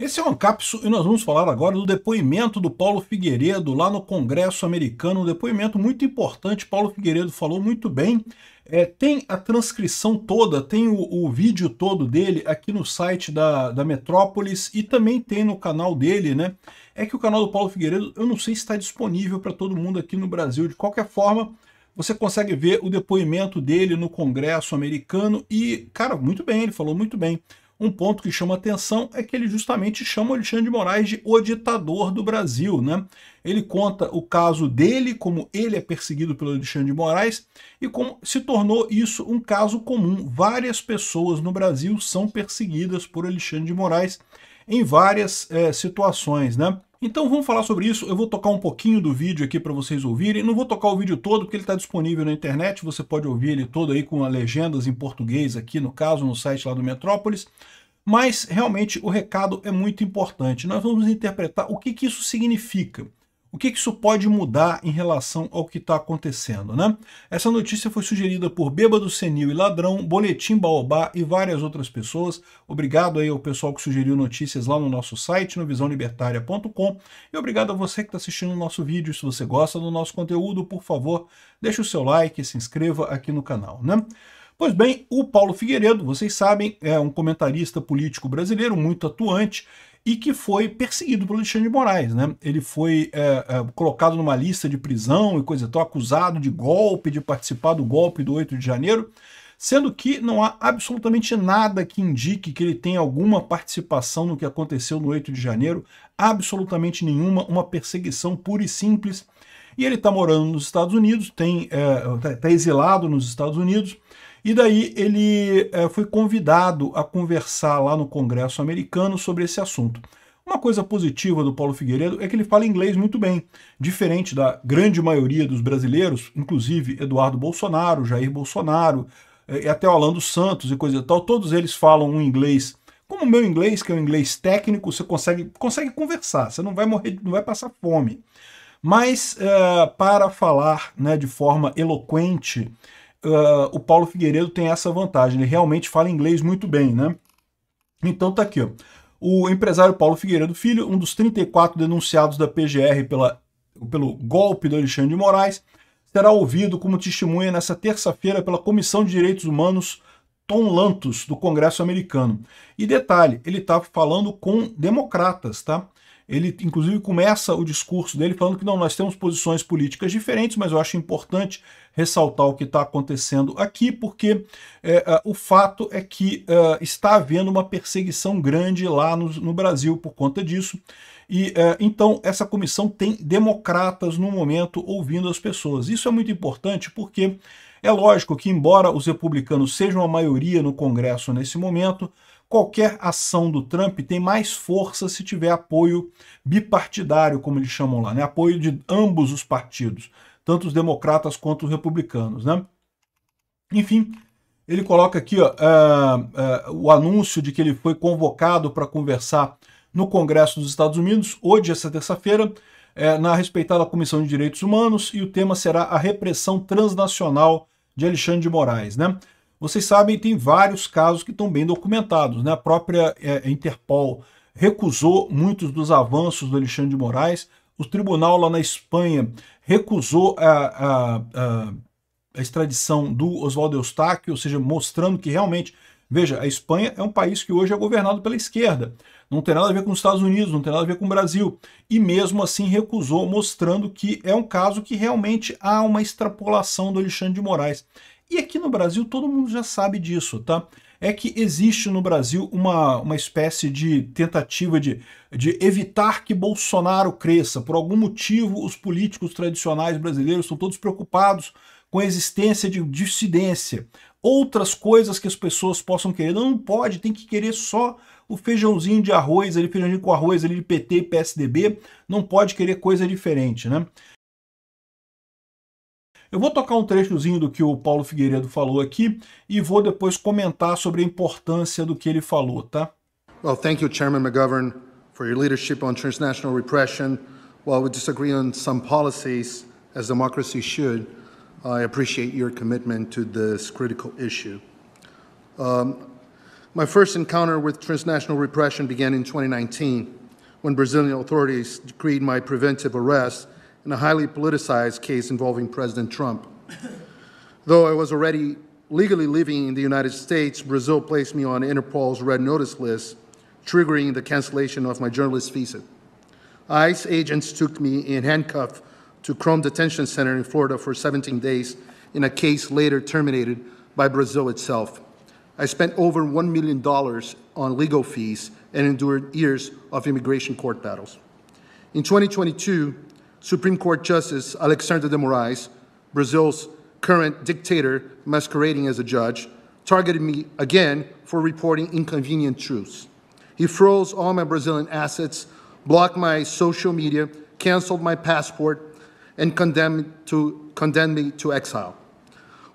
Esse é o Ancapsu e nós vamos falar agora do depoimento do Paulo Figueiredo lá no Congresso americano, um depoimento muito importante. Paulo Figueiredo falou muito bem. Tem a transcrição toda, tem o vídeo todo dele aqui no site da Metrópolis e também tem no canal dele, né? É que o canal do Paulo Figueiredo, eu não sei se está disponível para todo mundo aqui no Brasil. De qualquer forma, você consegue ver o depoimento dele no Congresso americano e, cara, muito bem, ele falou muito bem. Um ponto que chama atenção é que ele justamente chama o Alexandre de Moraes de o ditador do Brasil, né? Ele conta o caso dele, como ele é perseguido pelo Alexandre de Moraes e como se tornou isso um caso comum. Várias pessoas no Brasil são perseguidas por Alexandre de Moraes em várias situações, né? Então vamos falar sobre isso. Eu vou tocar um pouquinho do vídeo aqui para vocês ouvirem. Não vou tocar o vídeo todo porque ele está disponível na internet. Você pode ouvir ele todo aí com as legendas em português aqui, no caso, no site lá do Metrópolis. Mas realmente o recado é muito importante. Nós vamos interpretar o que isso significa. O que isso pode mudar em relação ao que está acontecendo, né? Essa notícia foi sugerida por Bêbado Senil e Ladrão, Boletim Baobá e várias outras pessoas. Obrigado aí ao pessoal que sugeriu notícias lá no nosso site, no visãolibertaria.com. E obrigado a você que está assistindo o nosso vídeo. Se você gosta do nosso conteúdo, por favor, deixe o seu like e se inscreva aqui no canal, né? Pois bem, o Paulo Figueiredo, vocês sabem, é um comentarista político brasileiro muito atuante e que foi perseguido pelo Alexandre de Moraes, né? Ele foi colocado numa lista de prisão e coisa e tal, acusado de golpe, de participar do golpe do 8 de janeiro, sendo que não há absolutamente nada que indique que ele tenha alguma participação no que aconteceu no 8 de janeiro, absolutamente nenhuma, uma perseguição pura e simples. E ele está morando nos Estados Unidos, está exilado nos Estados Unidos, e daí ele foi convidado a conversar lá no Congresso americano sobre esse assunto. Uma coisa positiva do Paulo Figueiredo é que ele fala inglês muito bem, diferente da grande maioria dos brasileiros, inclusive Eduardo Bolsonaro, Jair Bolsonaro, e até o Alan dos Santos e coisa e tal, todos eles falam um inglês, como o meu inglês, que é um inglês técnico, você consegue conversar, você não vai morrer, não vai passar fome. Mas para falar, né, de forma eloquente, o Paulo Figueiredo tem essa vantagem, ele realmente fala inglês muito bem, né? Então tá aqui, ó. O empresário Paulo Figueiredo Filho, um dos 34 denunciados da PGR pelo golpe do Alexandre de Moraes, será ouvido como testemunha nessa terça-feira pela Comissão de Direitos Humanos Tom Lantos, do Congresso americano. E detalhe, ele está falando com democratas, tá? Ele, inclusive, começa o discurso dele falando que não, nós temos posições políticas diferentes, mas eu acho importante ressaltar o que está acontecendo aqui, porque o fato é que está havendo uma perseguição grande lá no Brasil por conta disso. E então essa comissão tem democratas no momento ouvindo as pessoas. Isso é muito importante porque é lógico que, embora os republicanos sejam a maioria no Congresso nesse momento, qualquer ação do Trump tem mais força se tiver apoio bipartidário, como eles chamam lá, né? Apoio de ambos os partidos, tanto os democratas quanto os republicanos, né? Enfim, ele coloca aqui ó, o anúncio de que ele foi convocado para conversar no Congresso dos Estados Unidos, hoje, essa terça-feira, na respeitada Comissão de Direitos Humanos, e o tema será a repressão transnacional de Alexandre de Moraes, né? Vocês sabem, tem vários casos que estão bem documentados, né? A própria Interpol recusou muitos dos avanços do Alexandre de Moraes, o tribunal lá na Espanha recusou a extradição do Oswaldo Eustáquio, ou seja, mostrando que realmente, veja, a Espanha é um país que hoje é governado pela esquerda, não tem nada a ver com os Estados Unidos, não tem nada a ver com o Brasil, e mesmo assim recusou, mostrando que é um caso que realmente há uma extrapolação do Alexandre de Moraes. E aqui no Brasil todo mundo já sabe disso, tá? É que existe no Brasil uma espécie de tentativa de evitar que Bolsonaro cresça. Por algum motivo, os políticos tradicionais brasileiros estão todos preocupados com a existência de dissidência. Outras coisas que as pessoas possam querer. Não pode, tem que querer só o feijãozinho de arroz, ali, feijãozinho com arroz ali de PT e PSDB, não pode querer coisa diferente, né? Eu vou tocar um trechozinho do que o Paulo Figueiredo falou aqui e vou depois comentar sobre a importância do que ele falou, tá? Well, thank you, Chairman McGovern, for your leadership on transnational repression. While we disagree on some policies, as democracy should, I appreciate your commitment to this critical issue. My first encounter with transnational repression began in 2019, when Brazilian authorities decreed my preventive arrest in a highly politicized case involving President Trump. Though I was already legally living in the United States, Brazil placed me on Interpol's Red Notice list, triggering the cancellation of my journalist visa. ICE agents took me in handcuffs to Chrome Detention Center in Florida for 17 days in a case later terminated by Brazil itself. I spent over $1 million on legal fees and endured years of immigration court battles. In 2022, Supreme Court Justice Alexandre de Moraes, Brazil's current dictator masquerading as a judge, targeted me again for reporting inconvenient truths. He froze all my Brazilian assets, blocked my social media, canceled my passport, and condemned me to exile.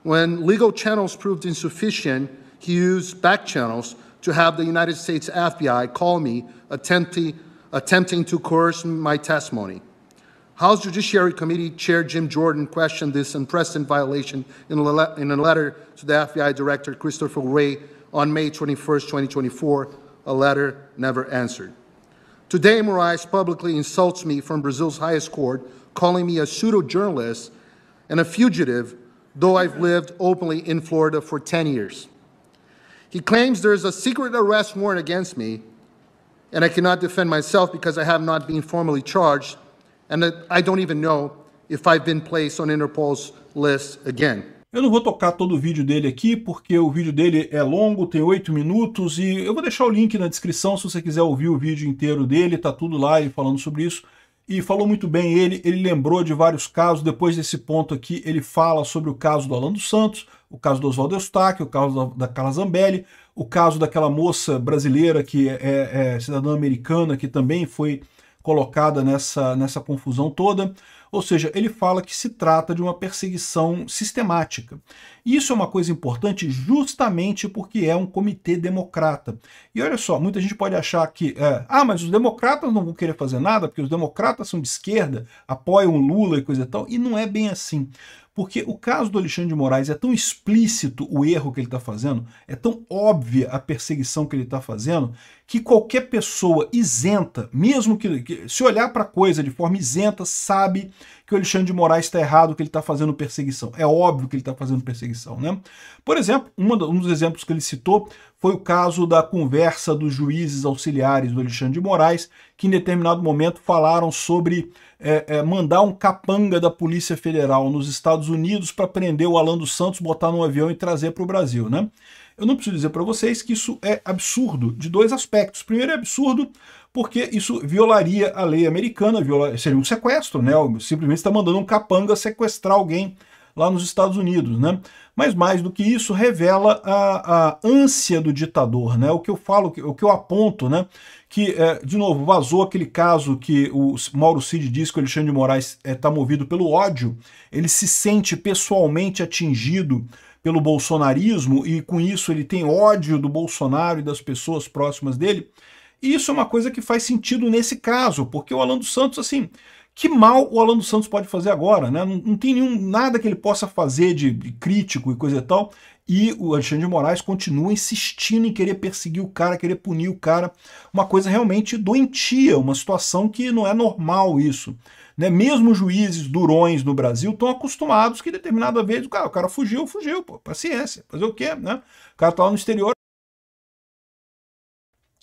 When legal channels proved insufficient, he used back channels to have the United States FBI call me, attempting to coerce my testimony. House Judiciary Committee Chair Jim Jordan questioned this unprecedented violation in a letter to the FBI Director Christopher Wray on May 21, 2024, a letter never answered. Today, Moraes publicly insults me from Brazil's highest court, calling me a pseudo-journalist and a fugitive, though I've lived openly in Florida for 10 years. He claims there is a secret arrest warrant against me, and I cannot defend myself because I have not been formally charged, and that I don't even know if I've been placed on Interpol's list again. Eu não vou tocar todo o vídeo dele aqui, porque o vídeo dele é longo, tem 8 minutos, e eu vou deixar o link na descrição se você quiser ouvir o vídeo inteiro dele, tá tudo lá ele falando sobre isso. E falou muito bem ele lembrou de vários casos. Depois desse ponto aqui, ele fala sobre o caso do Alan dos Santos, o caso do Oswaldo Eustáquio, o caso da Carla Zambelli, o caso daquela moça brasileira que é cidadã americana, que também foi colocada nessa confusão toda. Ou seja, ele fala que se trata de uma perseguição sistemática. E isso é uma coisa importante justamente porque é um comitê democrata. E olha só, muita gente pode achar que mas os democratas não vão querer fazer nada porque os democratas são de esquerda, apoiam o Lula e coisa e tal. E não é bem assim. Porque o caso do Alexandre de Moraes é tão explícito o erro que ele está fazendo, é tão óbvia a perseguição que ele está fazendo, que qualquer pessoa isenta, mesmo que se olhar para a coisa de forma isenta, sabe que o Alexandre de Moraes está errado, que ele está fazendo perseguição. É óbvio que ele está fazendo perseguição, né? Por exemplo, um dos exemplos que ele citou foi o caso da conversa dos juízes auxiliares do Alexandre de Moraes, que em determinado momento falaram sobre mandar um capanga da Polícia Federal nos Estados Unidos para prender o Alan dos Santos, botar num avião e trazer para o Brasil, né? Eu não preciso dizer para vocês que isso é absurdo de dois aspectos. Primeiro, é absurdo porque isso violaria a lei americana, seria um sequestro, né? Simplesmente está mandando um capanga sequestrar alguém lá nos Estados Unidos, né? Mas mais do que isso, revela a ânsia do ditador, né? O que eu falo, o que eu aponto, né? Que, de novo, vazou aquele caso que o Mauro Cid diz que o Alexandre de Moraes está movido pelo ódio, ele se sente pessoalmente atingido pelo bolsonarismo e com isso ele tem ódio do Bolsonaro e das pessoas próximas dele. E isso é uma coisa que faz sentido nesse caso, porque o Alan dos Santos, assim, que mal o Alan dos Santos pode fazer agora, né? Não tem nada que ele possa fazer de crítico e coisa e tal, e o Alexandre de Moraes continua insistindo em querer perseguir o cara, querer punir o cara, uma coisa realmente doentia, uma situação que não é normal isso. Né? Mesmo juízes durões no Brasil estão acostumados que determinada vez o cara fugiu, pô, paciência, fazer o quê? Né? O cara tá lá no exterior.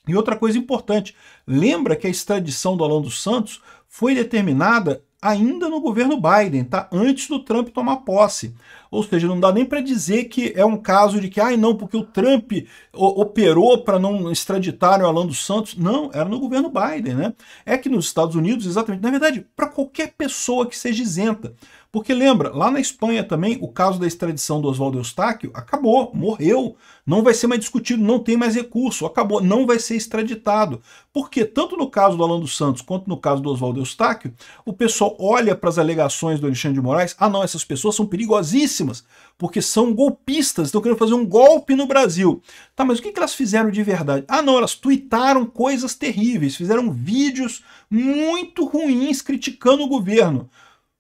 E outra coisa importante, lembra que a extradição do Alan dos Santos foi determinada ainda no governo Biden, tá? Antes do Trump tomar posse. Ou seja, não dá nem para dizer que é um caso de que, não, porque o Trump operou para não extraditarem o Alan dos Santos. Não, era no governo Biden, né? É que nos Estados Unidos, exatamente, na verdade, para qualquer pessoa que seja isenta. Porque lembra, lá na Espanha também, o caso da extradição do Oswaldo Eustáquio acabou, morreu, não vai ser mais discutido, não tem mais recurso, acabou, não vai ser extraditado. Porque tanto no caso do Alan dos Santos quanto no caso do Oswaldo Eustáquio, o pessoal olha para as alegações do Alexandre de Moraes, não, essas pessoas são perigosíssimas, porque são golpistas, estão querendo fazer um golpe no Brasil. Tá, mas o que elas fizeram de verdade? Não, elas tuitaram coisas terríveis, fizeram vídeos muito ruins criticando o governo.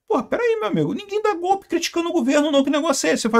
Pô, peraí, meu amigo, ninguém dá golpe criticando o governo, não. Que negócio é esse? Você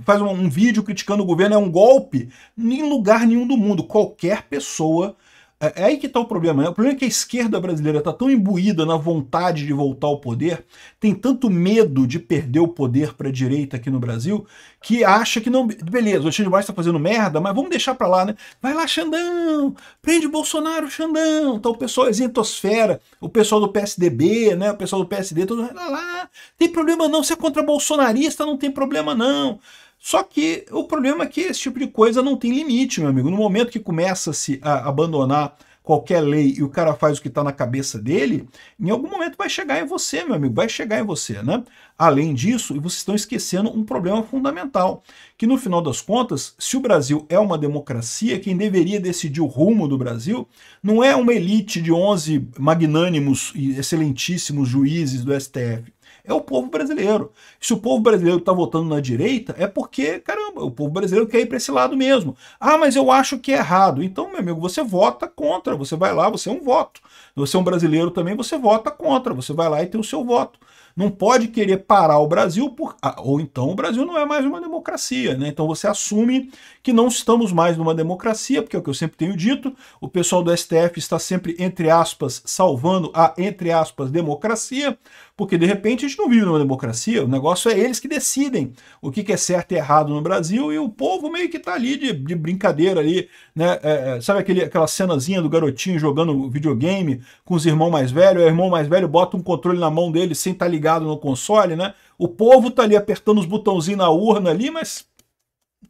faz um vídeo criticando o governo, é um golpe? Em lugar nenhum do mundo. Qualquer pessoa. É aí que está o problema, né? O problema é que a esquerda brasileira está tão imbuída na vontade de voltar ao poder, tem tanto medo de perder o poder para a direita aqui no Brasil, que acha que não. Beleza, o Alexandre de Moraes está fazendo merda, mas vamos deixar para lá, né? Vai lá, Xandão! Prende o Bolsonaro, Xandão! Então o pessoal exentosfera, o pessoal do PSDB, né? O pessoal do PSD, todo mundo lá. Tem problema não, você é contra bolsonarista, não tem problema não. Só que o problema é que esse tipo de coisa não tem limite, meu amigo. No momento que começa-se a abandonar qualquer lei e o cara faz o que está na cabeça dele, em algum momento vai chegar em você, meu amigo, vai chegar em você, né? Além disso, vocês estão esquecendo um problema fundamental, que no final das contas, se o Brasil é uma democracia, quem deveria decidir o rumo do Brasil não é uma elite de 11 magnânimos e excelentíssimos juízes do STF, é o povo brasileiro. Se o povo brasileiro está votando na direita, é porque, caramba, o povo brasileiro quer ir para esse lado mesmo. Ah, mas eu acho que é errado. Então, meu amigo, você vota contra, você vai lá, você é um voto. Você é um brasileiro também, você vota contra, você vai lá e tem o seu voto. Não pode querer parar o Brasil, ou então o Brasil não é mais uma democracia, né? Então você assume que não estamos mais numa democracia, porque é o que eu sempre tenho dito, o pessoal do STF está sempre, entre aspas, salvando a, entre aspas, democracia, porque de repente a gente não vive numa democracia, o negócio é eles que decidem o que é certo e errado no Brasil, e o povo meio que está ali de brincadeira ali, né? Sabe aquela cenazinha do garotinho jogando videogame com os irmãos mais velhos, o irmão mais velho bota um controle na mão dele sem estar ligado no console, né? O povo tá ali apertando os botãozinhos na urna ali, mas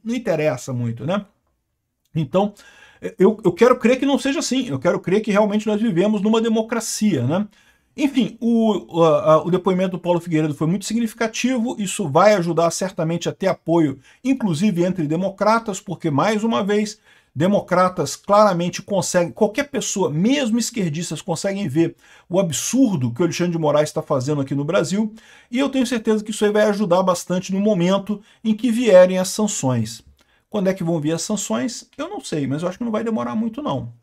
não interessa muito, né? Então, eu quero crer que não seja assim. Eu quero crer que realmente nós vivemos numa democracia, né? Enfim, o depoimento do Paulo Figueiredo foi muito significativo, isso vai ajudar certamente a ter apoio, inclusive entre democratas, porque, mais uma vez, democratas claramente conseguem, qualquer pessoa, mesmo esquerdistas, conseguem ver o absurdo que o Alexandre de Moraes está fazendo aqui no Brasil, e eu tenho certeza que isso aí vai ajudar bastante no momento em que vierem as sanções. Quando é que vão vir as sanções? Eu não sei, mas eu acho que não vai demorar muito não.